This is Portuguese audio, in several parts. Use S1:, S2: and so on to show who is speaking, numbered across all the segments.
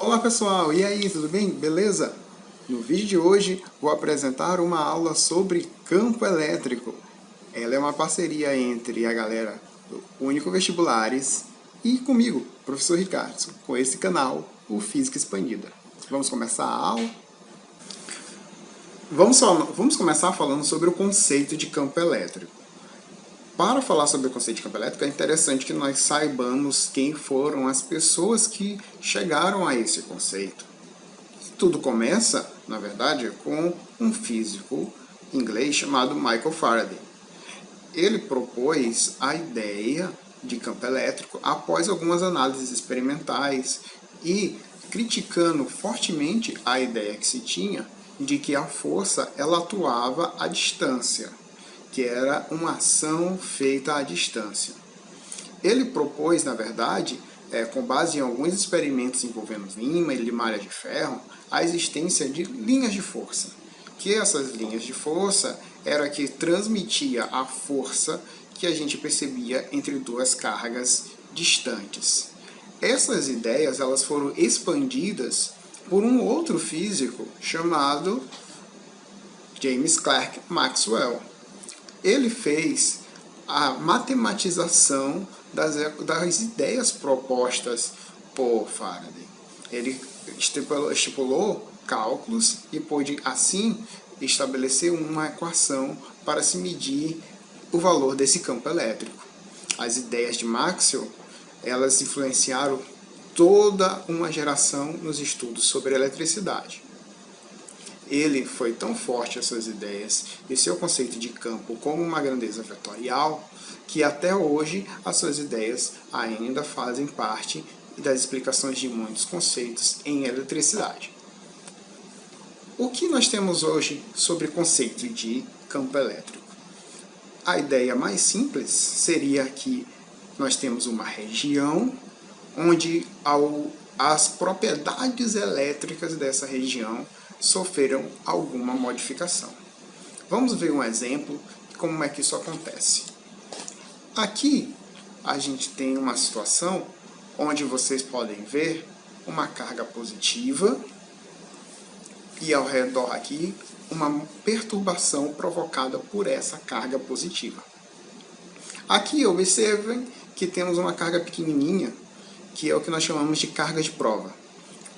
S1: Olá pessoal, e aí, tudo bem? Beleza? No vídeo de hoje vou apresentar uma aula sobre campo elétrico. Ela é uma parceria entre a galera do Único Vestibulares e comigo, professor Ricardo, com esse canal, o Física Expandida. Vamos começar a aula? Vamos começar falando sobre o conceito de campo elétrico. Para falar sobre o conceito de campo elétrico, é interessante que nós saibamos quem foram as pessoas que chegaram a esse conceito. Tudo começa, na verdade, com um físico inglês chamado Michael Faraday. Ele propôs a ideia de campo elétrico após algumas análises experimentais e criticando fortemente a ideia que se tinha de que a força ela atuava à distância, que era uma ação feita à distância. Ele propôs, na verdade, com base em alguns experimentos envolvendo ímã e malha de ferro, a existência de linhas de força. Que essas linhas de força era que transmitia a força que a gente percebia entre duas cargas distantes. Essas ideias elas foram expandidas por um outro físico chamado James Clerk Maxwell. Ele fez a matematização das ideias propostas por Faraday. Ele estipulou cálculos e pôde, assim, estabelecer uma equação para se medir o valor desse campo elétrico. As ideias de Maxwell, elas influenciaram toda uma geração nos estudos sobre eletricidade. Ele foi tão forte essas ideias e seu conceito de campo como uma grandeza vetorial que até hoje as suas ideias ainda fazem parte das explicações de muitos conceitos em eletricidade. O que nós temos hoje sobre o conceito de campo elétrico? A ideia mais simples seria que nós temos uma região onde as propriedades elétricas dessa região sofreram alguma modificação. Vamos ver um exemplo de como é que isso acontece. Aqui a gente tem uma situação onde vocês podem ver uma carga positiva e ao redor aqui uma perturbação provocada por essa carga positiva. Aqui observem que temos uma carga pequenininha, que é o que nós chamamos de carga de prova.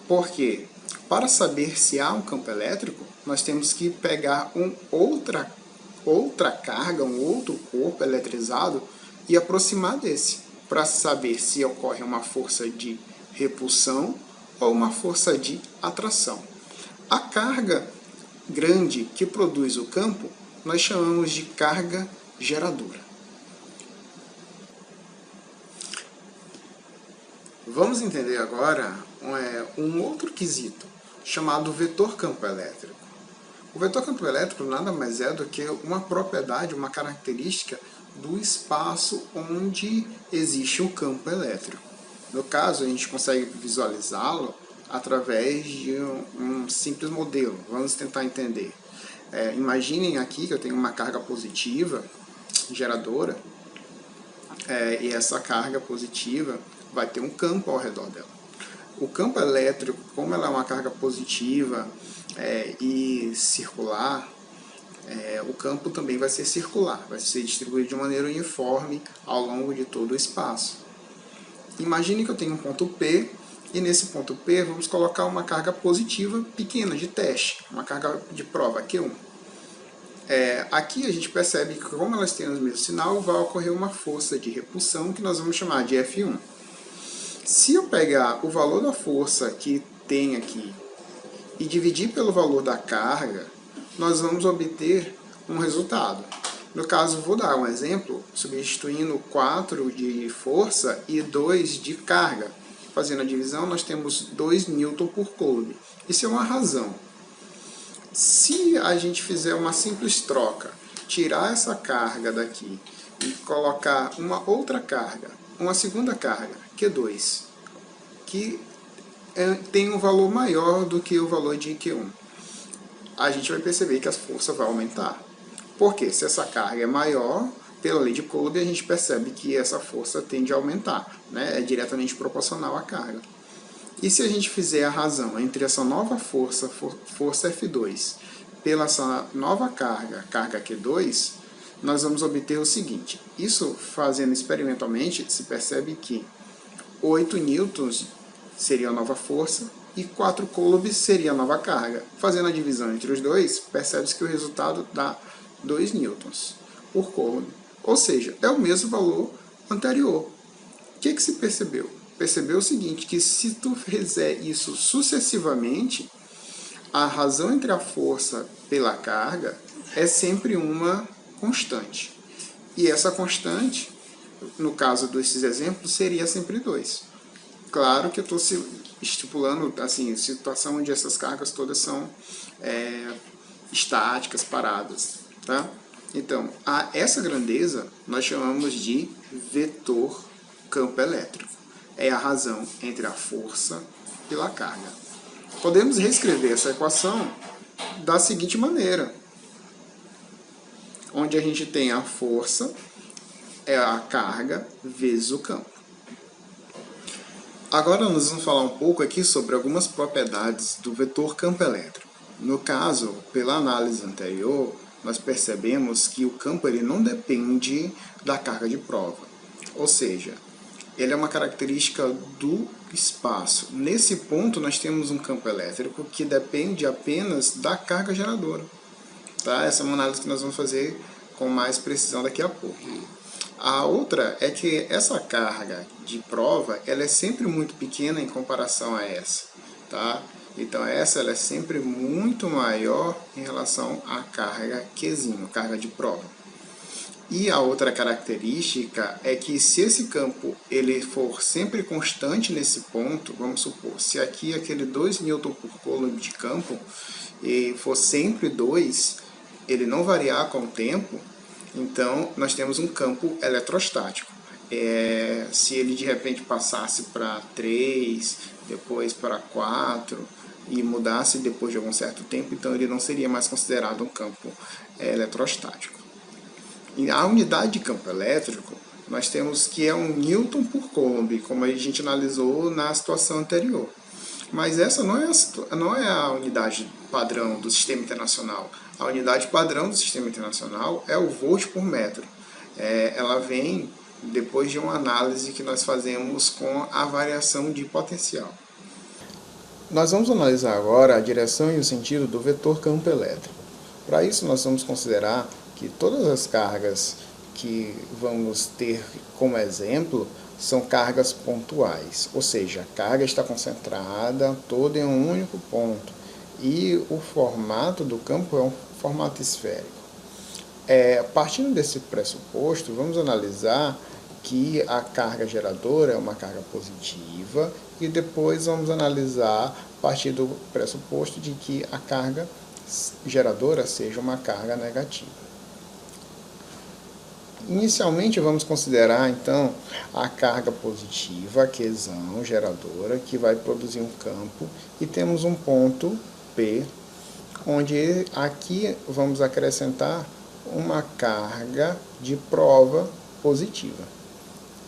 S1: Por quê? Para saber se há um campo elétrico, nós temos que pegar outra carga, um outro corpo eletrizado e aproximar desse, para saber se ocorre uma força de repulsão ou uma força de atração. A carga grande que produz o campo, nós chamamos de carga geradora. Vamos entender agora um outro quesito, chamado vetor campo elétrico. O vetor campo elétrico nada mais é do que uma propriedade, uma característica do espaço onde existe o campo elétrico. No caso, a gente consegue visualizá-lo através de um simples modelo. Vamos tentar entender. Imaginem aqui que eu tenho uma carga positiva, geradora, e essa carga positiva vai ter um campo ao redor dela. O campo elétrico, como ela é uma carga positiva e circular, o campo também vai ser circular, vai ser distribuído de maneira uniforme ao longo de todo o espaço. Imagine que eu tenho um ponto P, e nesse ponto P vamos colocar uma carga positiva pequena de teste, uma carga de prova, Q1. Aqui a gente percebe que como elas têm o mesmo sinal, vai ocorrer uma força de repulsão que nós vamos chamar de F1. Se eu pegar o valor da força que tem aqui e dividir pelo valor da carga, nós vamos obter um resultado. No caso, vou dar um exemplo, substituindo 4 de força e 2 de carga. Fazendo a divisão, nós temos 2 Newton por coulomb. Isso é uma razão. Se a gente fizer uma simples troca, tirar essa carga daqui e colocar uma outra carga, uma segunda carga, Q2, que tem um valor maior do que o valor de Q1, a gente vai perceber que a força vai aumentar. Porque se essa carga é maior, pela lei de Coulomb, a gente percebe que essa força tende a aumentar, né? É diretamente proporcional à carga. E se a gente fizer a razão entre essa nova força, força F2, pela essa nova carga, carga Q2, nós vamos obter o seguinte. Isso, fazendo experimentalmente, se percebe que 8 newtons seria a nova força e 4 coulombs seria a nova carga. Fazendo a divisão entre os dois, percebe-se que o resultado dá 2 newtons por coulomb. Ou seja, é o mesmo valor anterior. O que se percebeu? Percebeu o seguinte, que se tu fizer isso sucessivamente, a razão entre a força pela carga é sempre uma constante. E essa constante, no caso desses exemplos, seria sempre 2. Claro que eu estou estipulando assim, situação onde essas cargas todas são estáticas, paradas. Tá? Então, a essa grandeza nós chamamos de vetor campo elétrico. É a razão entre a força pela carga. Podemos reescrever essa equação da seguinte maneira, onde a gente tem a força, é a carga, vezes o campo. Agora nós vamos falar um pouco aqui sobre algumas propriedades do vetor campo elétrico. No caso, pela análise anterior, nós percebemos que o campo ele não depende da carga de prova. Ou seja, ele é uma característica do espaço. Nesse ponto, nós temos um campo elétrico que depende apenas da carga geradora. Tá? Essa é uma análise que nós vamos fazer com mais precisão daqui a pouco. A outra é que essa carga de prova ela é sempre muito pequena em comparação a essa. Tá? Então, essa ela é sempre muito maior em relação à carga Qzinho, carga de prova. E a outra característica é que se esse campo ele for sempre constante nesse ponto, vamos supor, se aqui aquele 2 Newton por coulomb de campo e for sempre 2, ele não variar com o tempo, então nós temos um campo eletrostático. Se ele de repente passasse para 3, depois para 4 e mudasse depois de algum certo tempo, então ele não seria mais considerado um campo eletrostático. E a unidade de campo elétrico, nós temos que é 1 Newton por coulomb, como a gente analisou na situação anterior. Mas essa não é a unidade padrão do sistema internacional. A unidade padrão do sistema internacional é o volt por metro. Ela vem depois de uma análise que nós fazemos com a variação de potencial. Nós vamos analisar agora a direção e o sentido do vetor campo elétrico. Para isso, nós vamos considerar que todas as cargas que vamos ter como exemplo são cargas pontuais, ou seja, a carga está concentrada toda em um único ponto e o formato do campo é um formato esférico. Partindo desse pressuposto, vamos analisar que a carga geradora é uma carga positiva e depois vamos analisar a partir do pressuposto de que a carga geradora seja uma carga negativa. Inicialmente vamos considerar então a carga positiva, Qzão, geradora, que vai produzir um campo e temos um ponto P, onde aqui vamos acrescentar uma carga de prova positiva.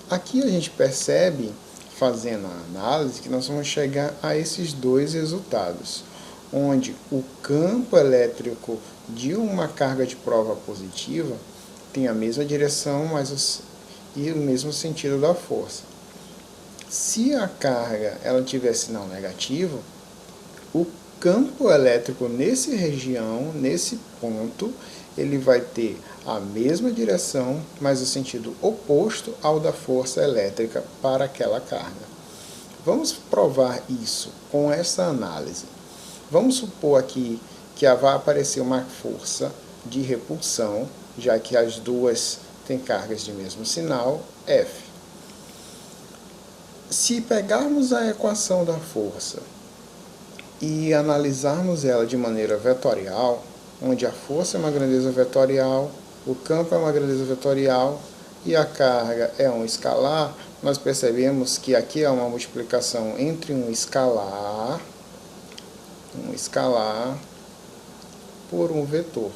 S1: Aqui a gente percebe, fazendo a análise, que nós vamos chegar a esses dois resultados, onde o campo elétrico de uma carga de prova positiva tem a mesma direção e o mesmo sentido da força. Se a carga ela tiver sinal negativo, o campo elétrico nessa região, nesse ponto, ele vai ter a mesma direção, mas o sentido oposto ao da força elétrica para aquela carga. Vamos provar isso com essa análise. Vamos supor aqui que vai aparecer uma força de repulsão, já que as duas têm cargas de mesmo sinal, F. Se pegarmos a equação da força e analisarmos ela de maneira vetorial, onde a força é uma grandeza vetorial, o campo é uma grandeza vetorial e a carga é um escalar, nós percebemos que aqui é uma multiplicação entre um escalar por um vetor.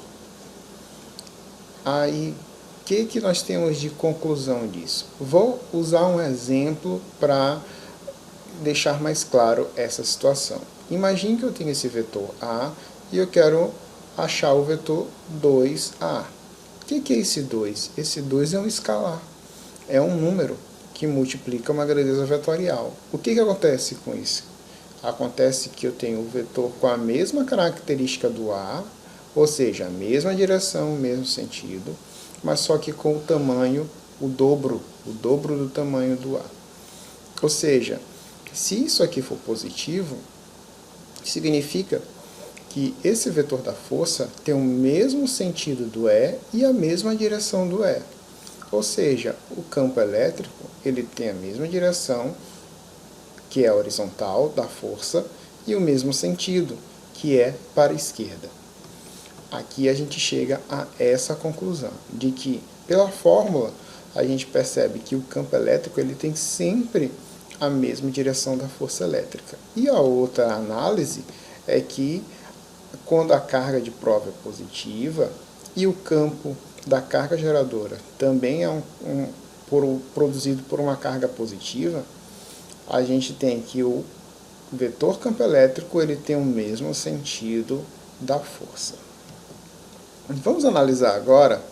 S1: Aí, o que nós temos de conclusão disso? Vou usar um exemplo para deixar mais claro essa situação. Imagine que eu tenho esse vetor A e eu quero achar o vetor 2A. O que é esse 2? Esse 2 é um escalar, é um número que multiplica uma grandeza vetorial. O que acontece com isso? Acontece que eu tenho o vetor com a mesma característica do A, ou seja, a mesma direção, o mesmo sentido, mas só que com o tamanho, o dobro do tamanho do A. Ou seja, se isso aqui for positivo, significa que esse vetor da força tem o mesmo sentido do E e a mesma direção do E. Ou seja, o campo elétrico ele tem a mesma direção, que é a horizontal da força, e o mesmo sentido, que é para a esquerda. Aqui a gente chega a essa conclusão, de que, pela fórmula, a gente percebe que o campo elétrico ele tem sempre a mesma direção da força elétrica. E a outra análise é que, quando a carga de prova é positiva e o campo da carga geradora também é produzido por uma carga positiva, a gente tem que o vetor campo elétrico ele tem o mesmo sentido da força. Vamos analisar agora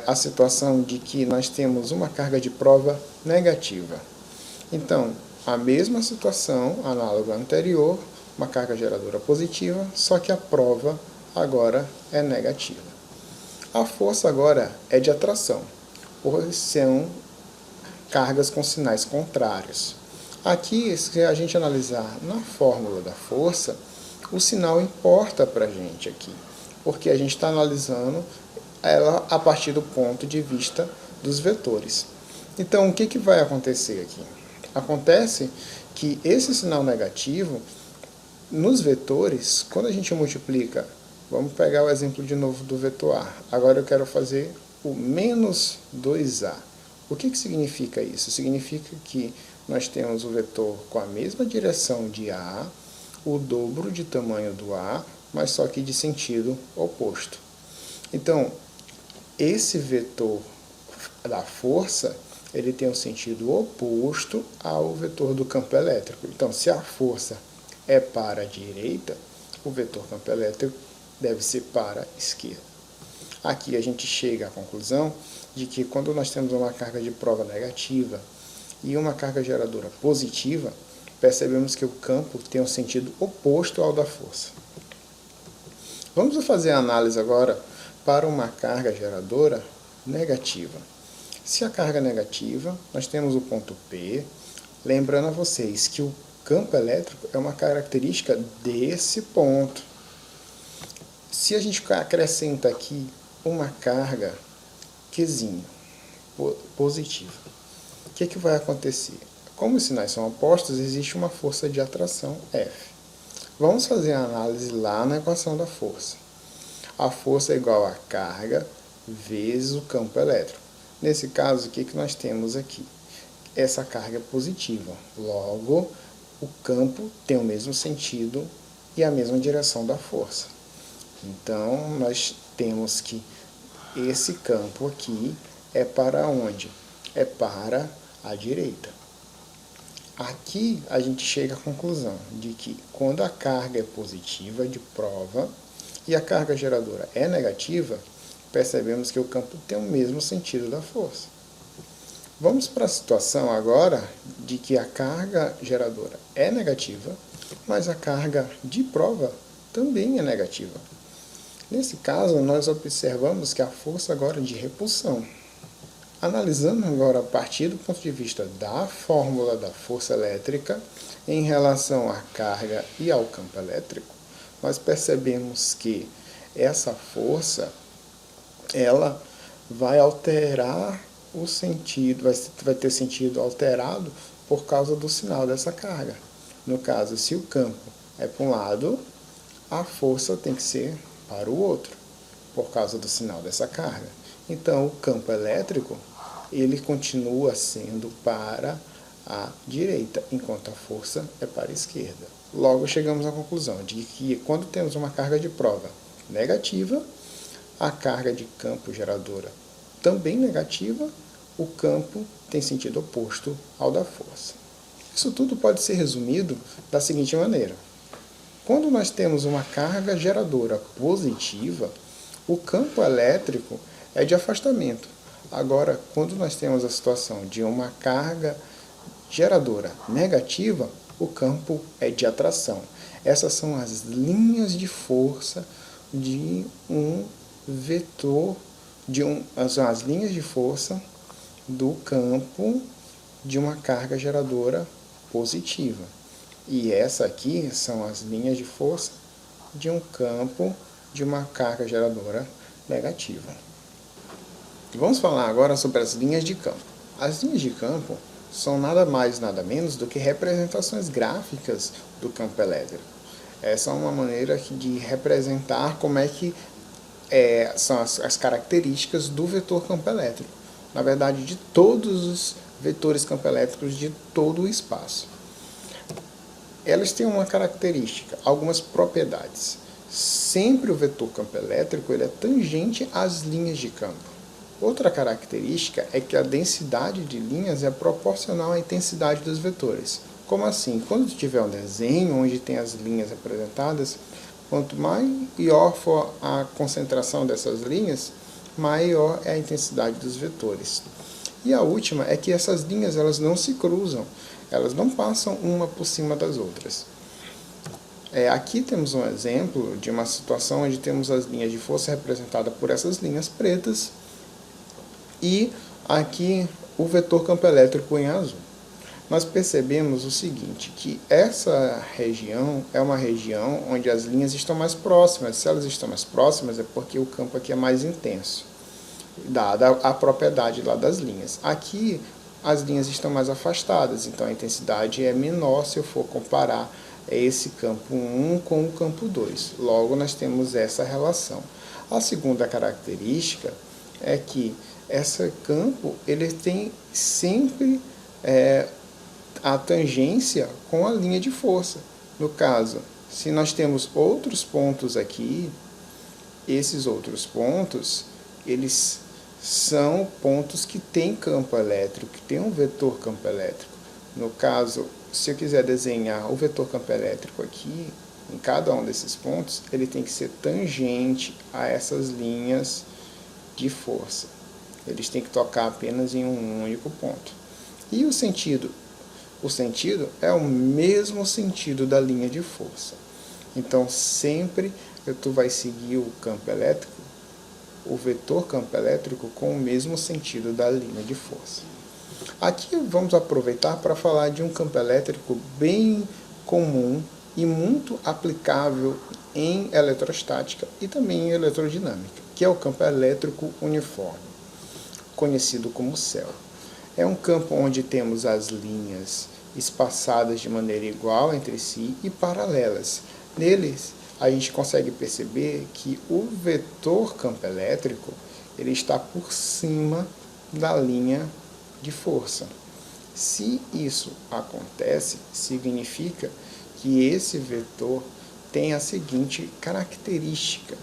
S1: a situação de que nós temos uma carga de prova negativa. Então, a mesma situação, análoga à anterior, uma carga geradora positiva, só que a prova agora é negativa. A força agora é de atração, pois são cargas com sinais contrários. Aqui, se a gente analisar na fórmula da força, o sinal importa para a gente aqui, porque a gente está analisando ela a partir do ponto de vista dos vetores. Então, o que vai acontecer aqui? Acontece que esse sinal negativo, nos vetores, quando a gente multiplica, vamos pegar o exemplo de novo do vetor A. Agora eu quero fazer o menos 2A. O que significa isso? Significa que nós temos o vetor com a mesma direção de A, o dobro de tamanho do A, mas só que de sentido oposto. Então, esse vetor da força, ele tem um sentido oposto ao vetor do campo elétrico. Então, se a força é para a direita, o vetor campo elétrico deve ser para a esquerda. Aqui a gente chega à conclusão de que quando nós temos uma carga de prova negativa e uma carga geradora positiva, percebemos que o campo tem um sentido oposto ao da força. Vamos fazer a análise agora para uma carga geradora negativa. Se a carga é negativa, nós temos o ponto P, lembrando a vocês que o campo elétrico é uma característica desse ponto. Se a gente acrescenta aqui uma carga Qzinho, positiva, o que vai acontecer? Como os sinais são opostos, existe uma força de atração F. Vamos fazer a análise lá na equação da força. A força é igual a carga vezes o campo elétrico. Nesse caso, o que nós temos aqui? Essa carga é positiva. Logo, o campo tem o mesmo sentido e a mesma direção da força. Então, nós temos que esse campo aqui é para onde? É para a direita. Aqui a gente chega à conclusão de que quando a carga é positiva de prova e a carga geradora é negativa, percebemos que o campo tem o mesmo sentido da força. Vamos para a situação agora de que a carga geradora é negativa, mas a carga de prova também é negativa. Nesse caso, nós observamos que a força agora é de repulsão. Analisando agora a partir do ponto de vista da fórmula da força elétrica em relação à carga e ao campo elétrico, nós percebemos que essa força ela vai alterar o sentido, vai ter sentido alterado por causa do sinal dessa carga. No caso, se o campo é para um lado, a força tem que ser para o outro, por causa do sinal dessa carga. Então, o campo elétrico ele continua sendo para a direita, enquanto a força é para a esquerda. Logo, chegamos à conclusão de que quando temos uma carga de prova negativa, a carga de campo geradora também negativa, o campo tem sentido oposto ao da força. Isso tudo pode ser resumido da seguinte maneira. Quando nós temos uma carga geradora positiva, o campo elétrico é de afastamento. Agora, quando nós temos a situação de uma carga geradora negativa, o campo é de atração. Essas são as linhas de força de um vetor, são as linhas de força do campo de uma carga geradora positiva. E essa aqui são as linhas de força de um campo de uma carga geradora negativa. Vamos falar agora sobre as linhas de campo. As linhas de campo são nada mais nada menos do que representações gráficas do campo elétrico. Essa é uma maneira de representar como é que são as características do vetor campo elétrico. Na verdade, de todos os vetores campo elétricos de todo o espaço. Elas têm uma característica, algumas propriedades. Sempre o vetor campo elétrico ele é tangente às linhas de campo. Outra característica é que a densidade de linhas é proporcional à intensidade dos vetores. Como assim? Quando tiver um desenho onde tem as linhas representadas, quanto maior for a concentração dessas linhas, maior é a intensidade dos vetores. E a última é que essas linhas elas não se cruzam, elas não passam uma por cima das outras. Aqui temos um exemplo de uma situação onde temos as linhas de força representadas por essas linhas pretas e aqui o vetor campo elétrico em azul. Nós percebemos o seguinte, que essa região é uma região onde as linhas estão mais próximas. Se elas estão mais próximas é porque o campo aqui é mais intenso, dada a propriedade lá das linhas. Aqui as linhas estão mais afastadas, então a intensidade é menor se eu for comparar esse campo 1 com o campo 2. Logo, nós temos essa relação. A segunda característica é que esse campo ele tem sempre a tangência com a linha de força. No caso, se nós temos outros pontos aqui, esses outros pontos, eles são pontos que têm campo elétrico, que têm um vetor campo elétrico. No caso, se eu quiser desenhar o vetor campo elétrico aqui, em cada um desses pontos, ele tem que ser tangente a essas linhas de força. Eles têm que tocar apenas em um único ponto. E o sentido? O sentido é o mesmo sentido da linha de força. Então, sempre tu vai seguir o campo elétrico, o vetor campo elétrico com o mesmo sentido da linha de força. Aqui vamos aproveitar para falar de um campo elétrico bem comum e muito aplicável em eletrostática e também em eletrodinâmica, que é o campo elétrico uniforme, conhecido como CEL. É um campo onde temos as linhas espaçadas de maneira igual entre si e paralelas. Neles, a gente consegue perceber que o vetor campo elétrico ele está por cima da linha de força. Se isso acontece, significa que esse vetor tem a seguinte característica: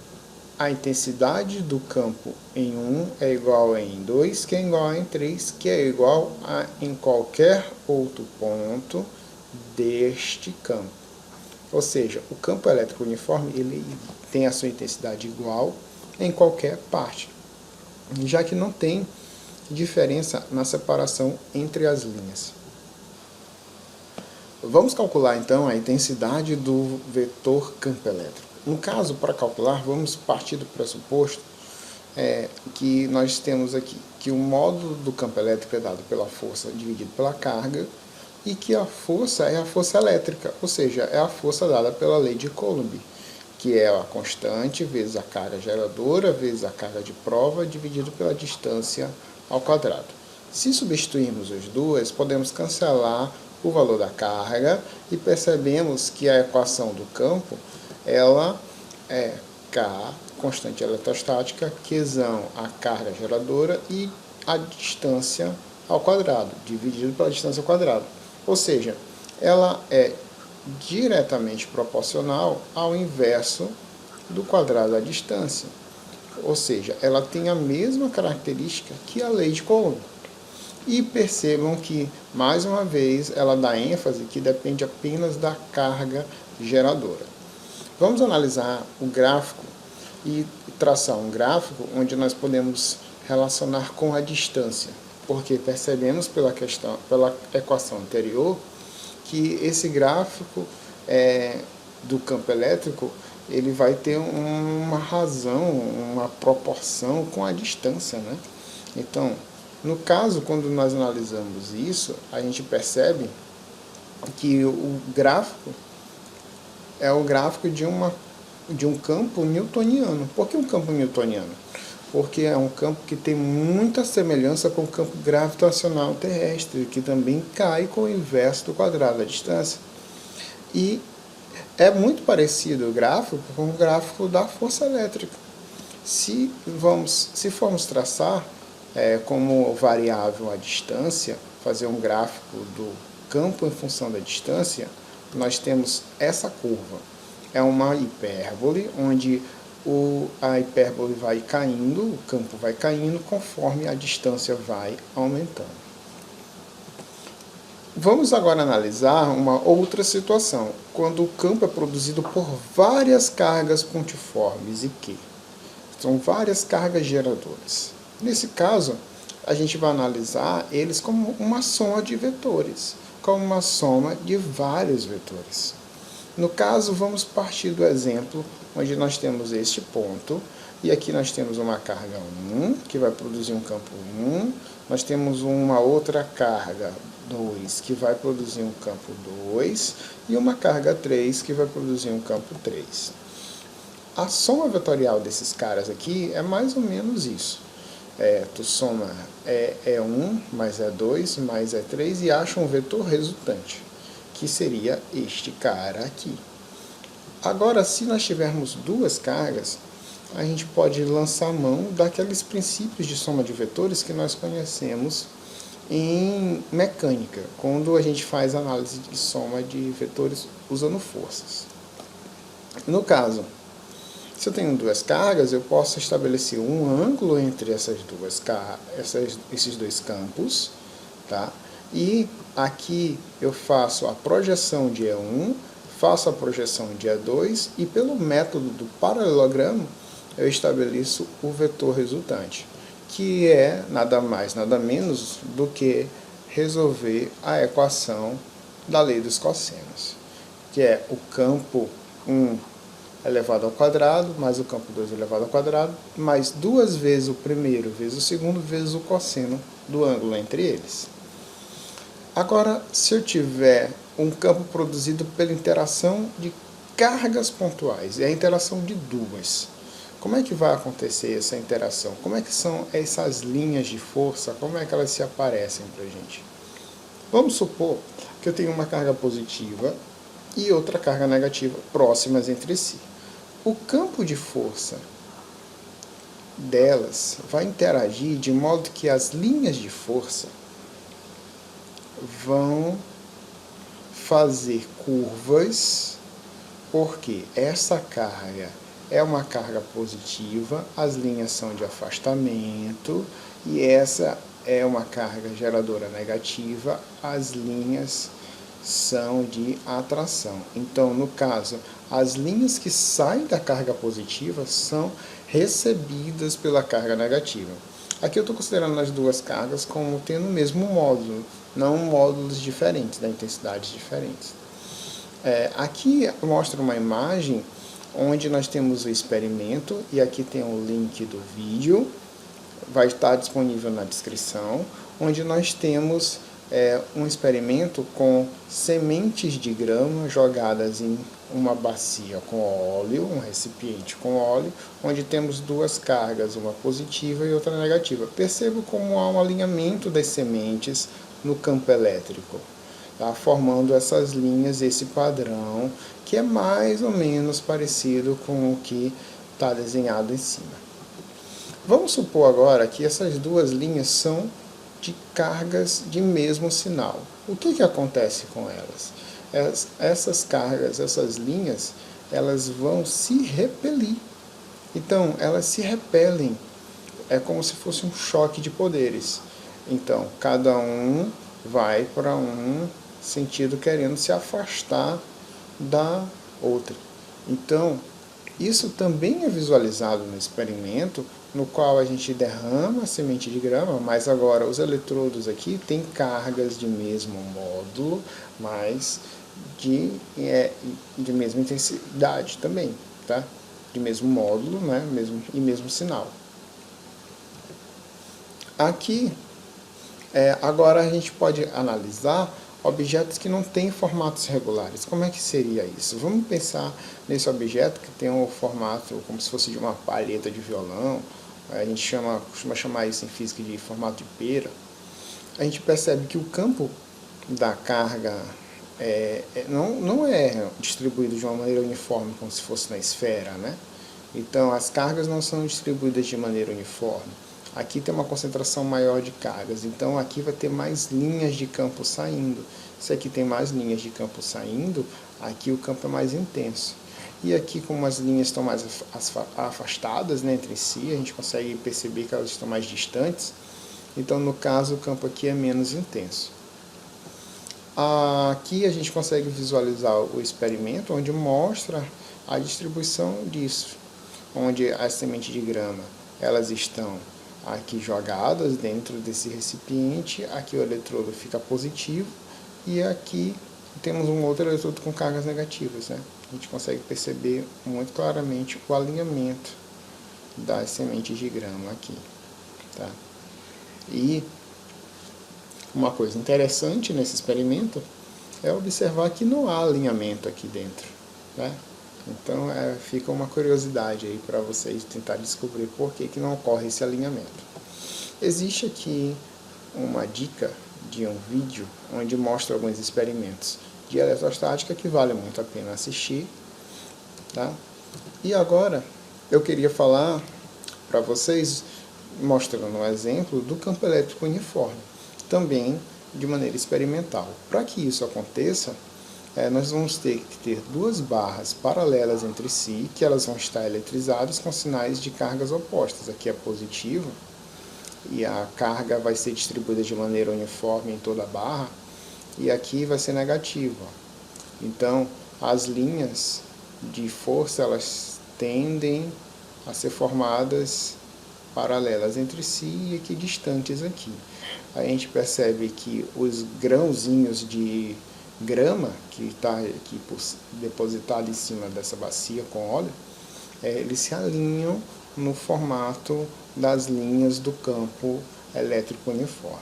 S1: a intensidade do campo em 1 é igual a em 2, que é igual a em 3, que é igual a em qualquer outro ponto deste campo. Ou seja, o campo elétrico uniforme ele tem a sua intensidade igual em qualquer parte, já que não tem diferença na separação entre as linhas. Vamos calcular então a intensidade do vetor campo elétrico. No caso, para calcular, vamos partir do pressuposto que nós temos aqui que o módulo do campo elétrico é dado pela força dividido pela carga e que a força é a força elétrica, ou seja, é a força dada pela lei de Coulomb, que é a constante vezes a carga geradora vezes a carga de prova dividido pela distância ao quadrado. Se substituirmos as duas, podemos cancelar o valor da carga e percebemos que a equação do campo ela é K, constante eletrostática, Qzão, a carga geradora, e a distância ao quadrado, dividido pela distância ao quadrado. Ou seja, ela é diretamente proporcional ao inverso do quadrado da distância. Ou seja, ela tem a mesma característica que a lei de Coulomb. E percebam que, mais uma vez, ela dá ênfase que depende apenas da carga geradora. Vamos analisar o gráfico e traçar um gráfico onde nós podemos relacionar com a distância, porque percebemos pela equação anterior que esse gráfico do campo elétrico ele vai ter uma razão, uma proporção com a distância, né? Então, no caso, quando nós analisamos isso, a gente percebe que o gráfico é o gráfico de um campo newtoniano. Por que um campo newtoniano? Porque é um campo que tem muita semelhança com o campo gravitacional terrestre, que também cai com o inverso do quadrado da distância. E é muito parecido o gráfico com o gráfico da força elétrica. Se formos traçar como variável a distância, fazer um gráfico do campo em função da distância, nós temos essa curva. É uma hipérbole, onde a hipérbole vai caindo, o campo vai caindo conforme a distância vai aumentando. Vamos agora analisar uma outra situação, quando o campo é produzido por várias cargas pontiformes e que são várias cargas geradoras. Nesse caso, a gente vai analisar eles como uma soma de vetores, como uma soma de vários vetores. No caso, vamos partir do exemplo onde nós temos este ponto, e aqui nós temos uma carga 1, que vai produzir um campo 1, nós temos uma outra carga 2, que vai produzir um campo 2, e uma carga 3, que vai produzir um campo 3. A soma vetorial desses caras aqui é mais ou menos isso. Tu soma E1 mais E2 mais E3 e acha um vetor resultante, que seria este cara aqui. Agora, se nós tivermos duas cargas, a gente pode lançar mão daqueles princípios de soma de vetores que nós conhecemos em mecânica, quando a gente faz análise de soma de vetores usando forças. No caso, se eu tenho duas cargas, eu posso estabelecer um ângulo entre esses dois campos, tá? E aqui eu faço a projeção de E1, faço a projeção de E2 e pelo método do paralelogramo eu estabeleço o vetor resultante, que é nada mais, nada menos do que resolver a equação da lei dos cossenos, que é o campo 1 elevado ao quadrado, mais o campo 2 elevado ao quadrado, mais duas vezes o primeiro vezes o segundo, vezes o cosseno do ângulo entre eles. Agora, se eu tiver um campo produzido pela interação de cargas pontuais, é a interação de duas, como é que vai acontecer essa interação? Como é que são essas linhas de força? Como é que elas se aparecem para a gente? Vamos supor que eu tenho uma carga positiva e outra carga negativa próximas entre si. O campo de força delas vai interagir de modo que as linhas de força vão fazer curvas, porque essa carga é uma carga positiva, as linhas são de afastamento, e essa é uma carga geradora negativa, as linhas são de atração. Então, no caso, as linhas que saem da carga positiva são recebidas pela carga negativa. Aqui eu estou considerando as duas cargas como tendo o mesmo módulo, não módulos diferentes, intensidades diferentes. Aqui mostra uma imagem onde nós temos o experimento, e aqui tem o link do vídeo, vai estar disponível na descrição, onde nós temos um experimento com sementes de grama jogadas em uma bacia com óleo, um recipiente com óleo, onde temos duas cargas, uma positiva e outra negativa. Perceba como há um alinhamento das sementes no campo elétrico, tá? Formando essas linhas, esse padrão, que é mais ou menos parecido com o que está desenhado em cima. Vamos supor agora que essas duas linhas são de cargas de mesmo sinal. O que acontece com elas? Essas cargas, essas linhas, elas vão se repelir. Então, elas se repelem. É como se fosse um choque de poderes. Então, cada um vai para um sentido querendo se afastar da outra. Então, isso também é visualizado no experimento, no qual a gente derrama a semente de grama, mas agora os eletrodos aqui têm cargas de mesmo módulo, mas de mesma intensidade também, tá? De mesmo módulo, né? E mesmo sinal. Aqui, agora a gente pode analisar objetos que não têm formatos regulares. Como é que seria isso? Vamos pensar nesse objeto que tem um formato como se fosse de uma palheta de violão. A gente costuma chamar isso em física de formato de pera. A gente percebe que o campo da carga não é distribuído de uma maneira uniforme, como se fosse na esfera, né? Então, as cargas não são distribuídas de maneira uniforme. Aqui tem uma concentração maior de cargas, então aqui vai ter mais linhas de campo saindo. Se aqui tem mais linhas de campo saindo, aqui o campo é mais intenso. E aqui, como as linhas estão mais afastadas, né, entre si, a gente consegue perceber que elas estão mais distantes. Então, no caso, o campo aqui é menos intenso. Aqui a gente consegue visualizar o experimento, onde mostra a distribuição disso, onde as sementes de grama elas estão aqui jogadas dentro desse recipiente, aqui o eletrodo fica positivo e aqui temos um outro eletrodo com cargas negativas, né? A gente consegue perceber muito claramente o alinhamento das sementes de grama aqui, tá? E uma coisa interessante nesse experimento é observar que não há alinhamento aqui dentro, né? Então fica uma curiosidade aí para vocês tentar descobrir por que não ocorre esse alinhamento. Existe aqui uma dica de um vídeo onde mostra alguns experimentos de eletrostática que vale muito a pena assistir, tá? E agora eu queria falar para vocês, mostrando um exemplo do campo elétrico uniforme, também de maneira experimental. Para que isso aconteça, nós vamos ter que ter duas barras paralelas entre si, que elas vão estar eletrizadas com sinais de cargas opostas. Aqui é positivo, e a carga vai ser distribuída de maneira uniforme em toda a barra, e aqui vai ser negativa. Então, as linhas de força, elas tendem a ser formadas paralelas entre si e equidistantes aqui. A gente percebe que os grãozinhos de grama que está aqui depositado em cima dessa bacia com óleo, eles se alinham no formato das linhas do campo elétrico uniforme.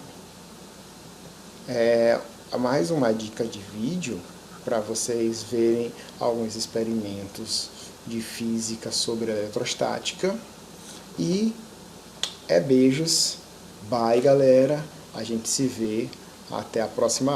S1: Mais uma dica de vídeo para vocês verem alguns experimentos de física sobre eletrostática. E beijos, bye galera, a gente se vê, até a próxima aula.